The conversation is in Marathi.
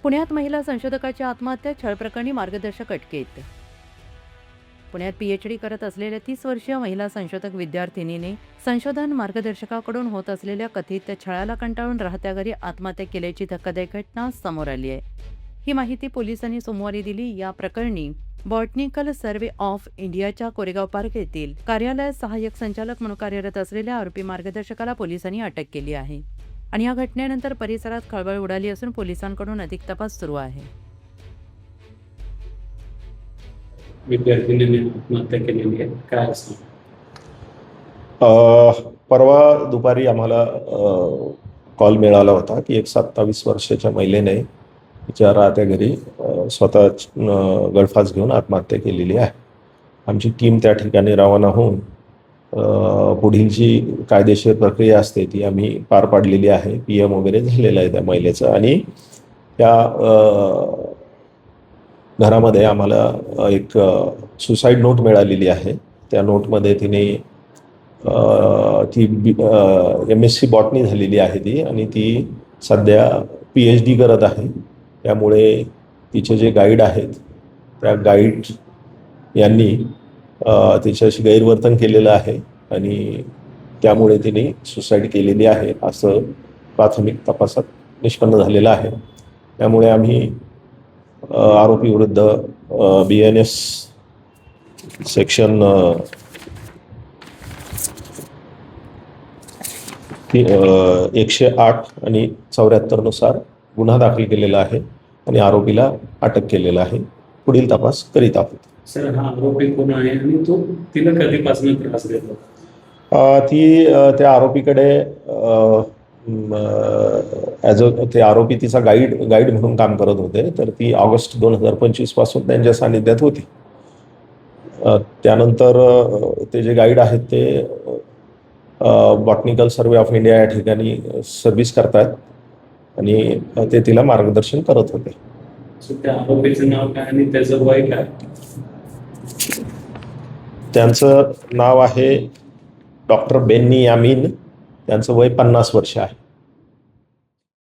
पुण्यात महिला संशोधकाची आत्महत्या छळप्रकरणी मार्गदर्शक अटकेत. पुण्यात पीएचडी करत असलेल्या 30 वर्षीय महिला संशोधक विद्यार्थिनीने संशोधन मार्गदर्शकाकडून होत असलेल्या कथित छळाला कंटाळून राहत्या घरी आत्महत्या केल्याची धक्कादायक घटना समोर आली आहे. ही माहिती पोलिसांनी सोमवारी दिली. या प्रकरणी बॉटनिकल सर्व्हे ऑफ इंडियाच्या कोरेगाव पार्क येथील कार्यालयात सहाय्यक संचालक म्हणून कार्यरत असलेल्या आरोपी मार्गदर्शकाला पोलिसांनी अटक केली आहे. आणि या घटनेनंतर परिसरात खळबळ उडाली असून पोलिसांकडून अधिक तपास सुरू आहे. विद्यार्थिनीने आत्महत्या केलेली आहे, काय असं? परवा दुपारी आम्हाला कॉल मिळाला होता की एक 27 वर्षाच्या महिलेने तिच्या राहत्या घरी स्वतः गळफास घेऊन आत्महत्या केलेली आहे. आमची टीम त्या ठिकाणी रवाना होऊन पुढील जी कायदेशीर प्रक्रिया असते ती आम्ही पार पाडलेली आहे. PM वगैरे झालेलं आहे त्या महिलेचं. आणि त्या घरामध्ये आम्हाला एक सुसाईड नोट मिळालेली आहे. त्या नोटमध्ये तिने ती MSc बॉटनी झालेली आहे ती, आणि ती सध्या PhD करत आहे. त्यामुळे तिचे जे गाईड आहेत त्या गाईड यांनी तिच्याशी गैरवर्तन केलेलं आहे आणि त्यामुळे तिने सुसाईड केलेली आहे असं प्राथमिक तपासात निष्पन्न झालेलं आहे. त्यामुळे आम्ही आरोपी विरुद्ध BNS सेक्शन 108 आणि 74 नुसार गुन्हा दाखल केलेला आहे आणि आरोपीला अटक केलेला आहे. पुढील तपास करीत आहोत. सर, हा आरोपी कोण आहे आणि तो तिला कधीपासून त्रास देतो? ती त्या आरोपीकडे ते आरोपी तिचा गाईड म्हणून काम करत होते. तर ती ऑगस्ट 2025 पासून त्यांच्या सानिध्यात होती. त्यानंतर ते जे गाईड आहेत ते बॉटनिकल सर्व्हे ऑफ इंडिया या ठिकाणी सर्व्हिस करतात आणि ते तिला मार्गदर्शन करत होते. त्या आरोपीचं नाव काय आणि त्याचं वय काय? त्यांचं नाव आहे डॉक्टर बेन्नी यामीन. त्यांचं वय 50 वर्ष आहे.